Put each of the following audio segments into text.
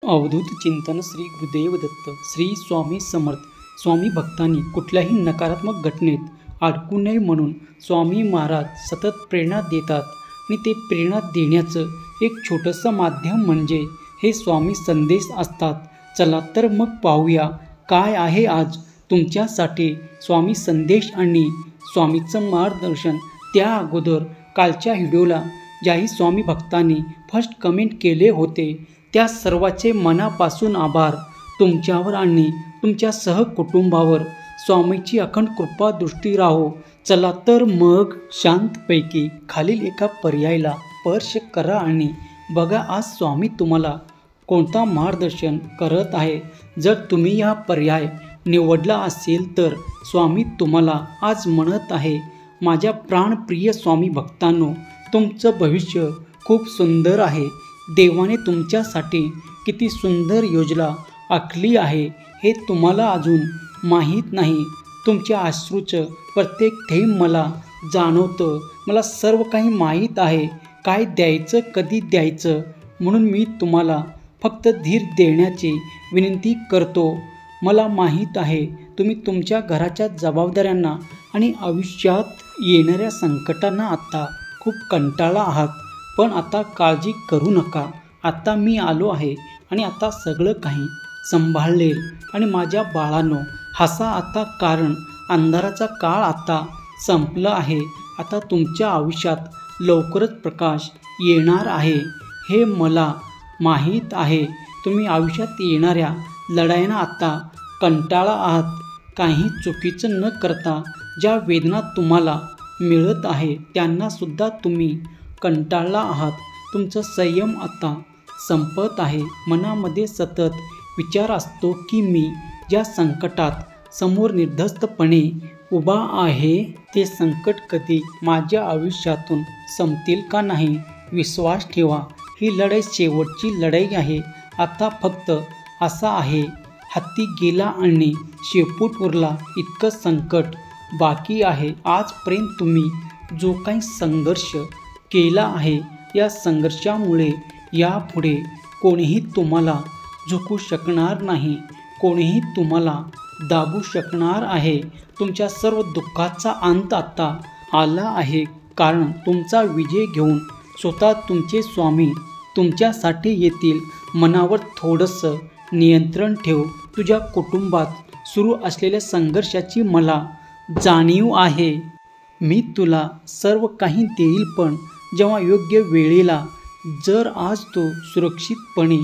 अवधूत चिंतन श्री गुरुदेव दत्त. श्री स्वामी समर्थ. स्वामी भक्तांनी कुठल्याही नकारात्मक घटनेत अडकू नये म्हणून स्वामी महाराज सतत प्रेरणा देतात आणि ते प्रेरणा देण्याचं एक छोटंसं माध्यम म्हणजे हे स्वामी संदेश असतात. चला तर मग पाहूया काय आहे आज तुमच्यासाठी स्वामी संदेश आणि स्वामीचं मार्गदर्शन. त्या अगोदर कालच्या व्हिडिओला ज्याही स्वामी भक्तांनी फर्स्ट कमेंट केले होते त्या सर्वांचे मनापासून आभार. तुमच्यावर आणि तुमच्या सहकुटुंबावर स्वामीची अखंड कृपा दृष्टी राहो. चला तर मग शांतपैकी खालील एका पर्यायाला स्पर्श करा आणि बघा आज स्वामी तुम्हाला कोणता मार्गदर्शन करत आहे. जर तुम्ही हा पर्याय निवडला असेल तर स्वामी तुम्हाला आज म्हणत आहे, माझ्या प्राणप्रिय स्वामी भक्तांनो, तुमचं भविष्य खूप सुंदर आहे. देवाने तुमच्यासाठी किती सुंदर योजना आखली आहे हे तुम्हाला अजून माहीत नाही. तुमच्या अश्रूचं प्रत्येक थेंब मला जाणवतं. मला सर्व काही माहीत आहे, काय द्यायचं कधी द्यायचं. म्हणून मी तुम्हाला फक्त धीर देण्याची विनंती करतो. मला माहीत आहे तुम्ही तुमच्या घराच्या जबाबदाऱ्यांना आणि आयुष्यात येणाऱ्या संकटांना आता खूप कंटाळला आहात. पण आता काळजी करू नका. आता मी आलो आहे आणि आता सगळं काही सांभाळेल. आणि माझ्या बाळांनो, हसा आता, कारण अंधाराचा काळ आता संपला आहे. आता तुमच्या आयुष्यात लवकरच प्रकाश येणार आहे हे मला माहीत आहे. तुम्ही आयुष्यात येणाऱ्या लढायांना आता कंटाळा आहात. काही चुकीचं न करता ज्या वेदना तुम्हाला मिळत आहे त्यांनासुद्धा तुम्ही कंटाळला आहात. तुमचं संयम आता संपत आहे. मनामध्ये सतत विचार असतो की मी ज्या संकटात समोर निर्धास्तपणे उभा आहे ते संकट कधी माझ्या आयुष्यातून संपतील का नाही. विश्वास ठेवा, ही लढाई शेवटची लढाई आहे. आता फक्त असा आहे, हत्ती गेला आणि शेपूट उरला इतकं संकट बाकी आहे. आजपर्यंत तुम्ही जो काही संघर्ष केला आहे या संघर्षामुळे यापुढे कोणीही तुम्हाला झुकू शकणार नाही. कोणीही तुम्हाला दाबू शकणार आहे. तुमच्या सर्व दुःखाचा अंत आता आला आहे, कारण तुमचा विजय घेऊन स्वतः तुमचे स्वामी तुमच्यासाठी येतील. मनावर थोडंसं नियंत्रण ठेव. तुझ्या कुटुंबात सुरू असलेल्या संघर्षाची मला जाणीव आहे. मी तुला सर्व काही देईल, पण जेव्हा योग्य वेळेला. जर आज तो सुरक्षितपणे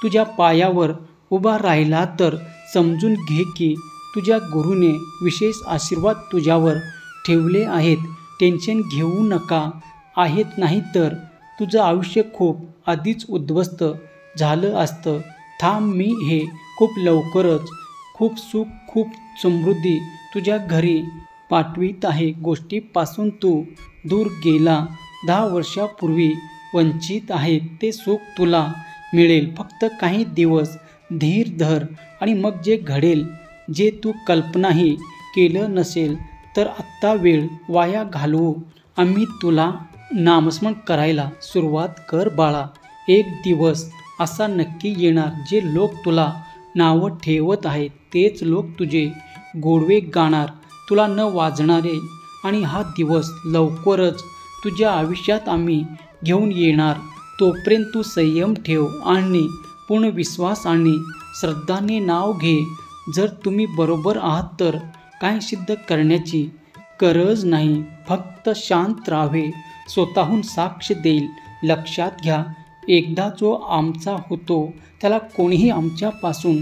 तुझ्या पायावर उभा राहिला तर समजून घे की तुझ्या गुरुने विशेष आशीर्वाद तुझ्यावर ठेवले आहेत. टेन्शन घेऊ नका. आहेत नाही तर तुझं आयुष्य खूप आधीच उद्ध्वस्त झालं असतं. थांब, मी हे खूप लवकरच खूप सुख, खूप समृद्धी तुझ्या घरी पाठवित आहे. गोष्टीपासून तू दूर गेला 10 वर्षापूर्वी वंचित आहे ते सुख तुला मिळेल. फक्त काही दिवस धीर धर आणि मग जे घडेल, जे तू कल्पनाही केलं नसेल तर. आत्ता वेळ वाया घालवू आम्ही तुला नामस्मरण करायला सुरुवात कर बाळा. एक दिवस असा नक्की येणार जे लोक तुला नावं ठेवत आहेत तेच लोक तुझे गोडवे गाणार, तुला न वाजणारे. आणि हा दिवस लवकरच तुझ्या आयुष्यात आम्ही घेऊन येणार. तोपर्यंत तू संयम ठेव आणि पूर्ण विश्वास आणि श्रद्धाने नाव घे. जर तुम्ही बरोबर आहात तर काही सिद्ध करण्याची गरज नाही, फक्त शांत राहावे. स्वतःहून साक्ष देईल. लक्षात घ्या, एकदा जो आमचा होतो त्याला कोणीही आमच्यापासून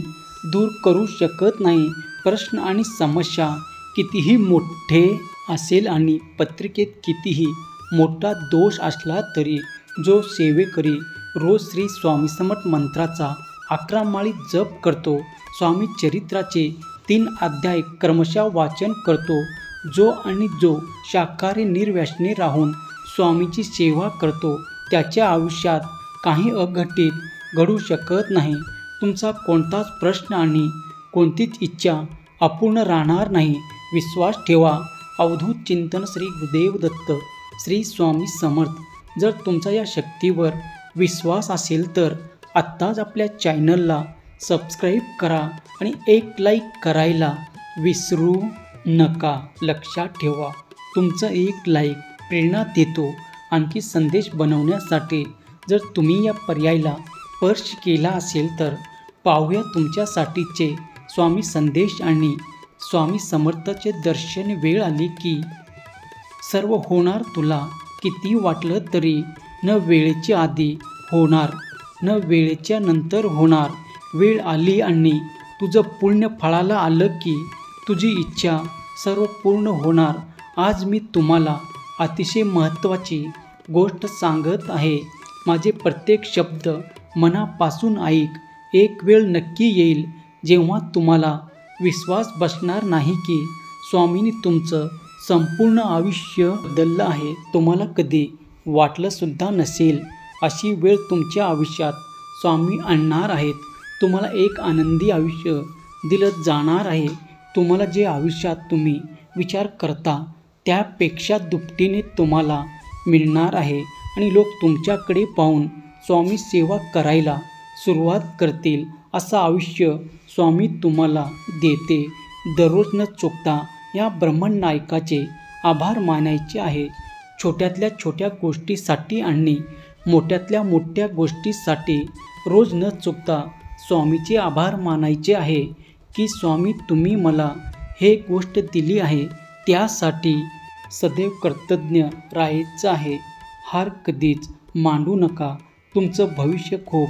दूर करू शकत नाही. प्रश्न आणि समस्या कितीही मोठे असेल आणि पत्रिकेत कितीही मोठा दोष असला तरी जो सेवेकरी रोज श्री स्वामी समर्थ मंत्राचा 11 माळी जप करतो, स्वामी चरित्राचे 3 अध्याय क्रमशः वाचन करतो, जो शाकाहारी निर्व्यसनी राहून स्वामीची सेवा करतो, त्याच्या आयुष्यात काही अघटित घडू शकत नाही. तुमचा कोणताच प्रश्न आणि कोणतीच इच्छा अपूर्ण राहणार नाही. विश्वास ठेवा. अवधूत चिंतन श्री गुरुदेव दत्त. श्री स्वामी समर्थ. जर तुमचा या शक्तीवर विश्वास असेल तर आत्ताच आपल्या चॅनलला सबस्क्राईब करा आणि एक लाईक करायला विसरू नका. लक्षात ठेवा, तुमचं एक लाईक प्रेरणा देतो आणखी संदेश बनवण्यासाठी. जर तुम्ही या पर्यायाला स्पर्श केला असेल तर पाहूया तुमच्यासाठीचे स्वामी संदेश आणि स्वामी समर्थाचे दर्शन. वेळ आली की सर्व होणार तुला, किती वाटलं तरी न वेळेच्या आधी होणार, न वेळेच्या नंतर होणार. वेळ आली आणि तुझं पुण्य फळाला आलं की तुझी इच्छा सर्व पूर्ण होणार. आज मी तुम्हाला अतिशय महत्त्वाची गोष्ट सांगत आहे. माझे प्रत्येक शब्द मनापासून ऐक. एक वेळ नक्की येईल जेव्हा तुम्हाला विश्वास बसणार नाही की स्वामींनी तुमचं संपूर्ण आयुष्य बदललं आहे. तुम्हाला कधी वाटलं सुद्धा नसेल अशी वेळ तुमच्या आयुष्यात स्वामी आणणार आहेत. तुम्हाला एक आनंदी आयुष्य दिलं जाणार आहे. तुम्हाला जे आयुष्यात तुम्ही विचार करता त्यापेक्षा दुपटीने तुम्हाला मिळणार आहे. आणि लोक तुमच्याकडे पाहून स्वामी सेवा करायला सुरुवात करतील. असं आयुष्य स्वामी तुम्हाला देते. दररोज न चुकता या ब्रह्मन नायकाचे आभार मानायचे आहे. छोट्यातल्या छोट्या गोष्टीसाठी आणि मोठ्यातल्या मोठ्या गोष्टीसाठी रोज न चुकता स्वामीचे आभार मानायचे आहे की स्वामी तुम्ही मला हे गोष्ट दिली आहे त्यासाठी सदैव कृतज्ञ राहायचं आहे. हार कधीच मांडू नका. तुमचं भविष्य खूप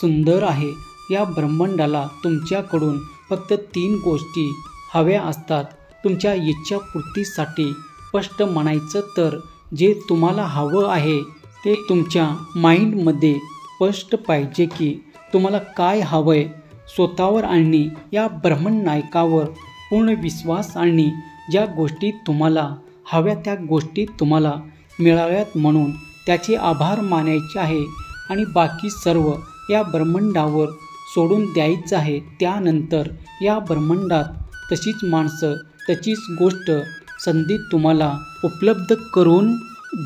सुंदर आहे. या ब्रह्मांडाला तुमच्याकडून फक्त 3 गोष्टी हव्या असतात तुमच्या इच्छापूर्तीसाठी. स्पष्ट म्हणायचं तर जे तुम्हाला हवं आहे ते तुमच्या माइंडमध्ये स्पष्ट पाहिजे की तुम्हाला काय हवंय. स्वतःवर आणि या ब्रह्मन नायकावर पूर्ण विश्वास आणि ज्या गोष्टी तुम्हाला हव्या त्या गोष्टी तुम्हाला मिळाव्यात म्हणून त्याचे आभार मानायचे आहे आणि बाकी सर्व या ब्रह्मांडावर सोडून द्यायचं आहे. त्यानंतर या ब्रह्मांडात तशीच माणसं, तशीच गोष्ट, संधी तुम्हाला उपलब्ध करून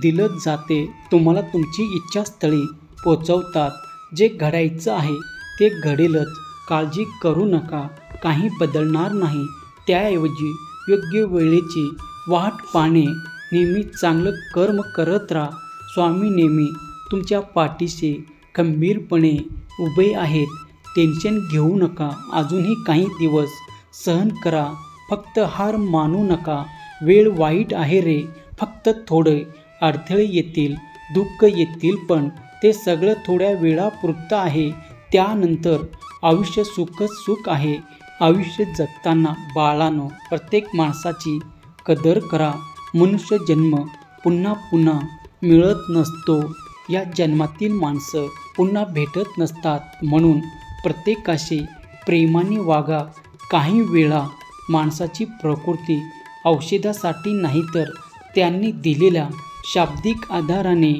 दिलं जाते. तुम्हाला तुमची इच्छास्थळी पोचवतात. जे घडायचं आहे ते घडेलच. काळजी करू नका, काही बदलणार नाही. त्याऐवजी योग्य वेळेची वाट पाहणे, नेहमी चांगलं कर्म करत राहा. स्वामी नेहमी तुमच्या पाठीशी खंबीरपणे उभे आहेत. टेन्शन घेऊ नका. अजूनही काही दिवस सहन करा. फक्त हार मानू नका. वेळ वाईट आहे रे. फक्त थोडे अडथळे येतील, दुःख येतील, पण ते सगळं थोड्या वेळापुरतं आहे. त्यानंतर आयुष्य सुखच सुख आहे. आयुष्य जगताना बाळांनो प्रत्येक माणसाची कदर करा. मनुष्य जन्म पुन्हा पुन्हा मिळत नसतो. या जन्मातील माणसं पुन्हा भेटत नसतात. म्हणून प्रत्येकाशी प्रेमाने वागा. काही वेळा माणसाची प्रकृती औषधासाठी नाही तर त्यांनी दिलेल्या शाब्दिक आधाराने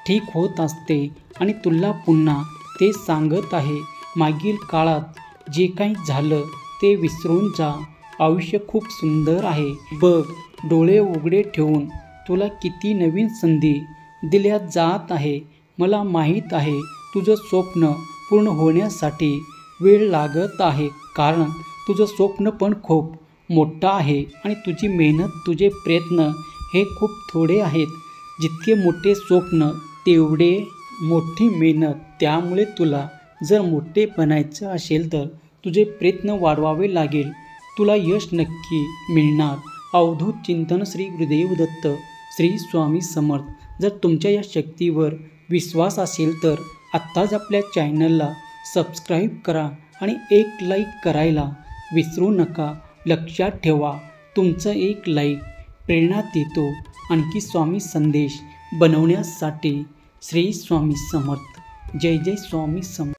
ठीक होत असते. आणि तुला पुन्हा ते सांगत आहे, मागील काळात जे काही झालं ते विसरून जा. आयुष्य खूप सुंदर आहे. बघ, डोळे उघडे ठेवून तुला किती नवीन संधी दिल्या जात आहे. मला माहीत आहे तुझं स्वप्न पूर्ण होण्यासाठी वेळ लागत आहे, कारण तुझं स्वप्न पण खूप मोठं आहे आणि तुझी मेहनत, तुझे प्रयत्न हे खूप थोडे आहेत. जितके मोठे स्वप्न तेवढे मोठी मेहनत. त्यामुळे तुला जर मोठे बनायचं असेल तर तुझे प्रयत्न वाढवावे लागेल. तुला यश नक्की मिळणार. अवधूत चिंतन. श्री गुरुदेव दत्त. श्री स्वामी समर्थ. जर तुमच्या या शक्तीवर विश्वास असेल तर आत्ताच आपल्या चॅनलला सबस्क्राईब करा आणि एक लाईक करायला विसरू नका. लक्षात ठेवा, तुमचं एक लाईक प्रेरणा देतो आणखी स्वामी संदेश बनवण्यासाठी. श्री स्वामी समर्थ. जय जय स्वामी समर्थ.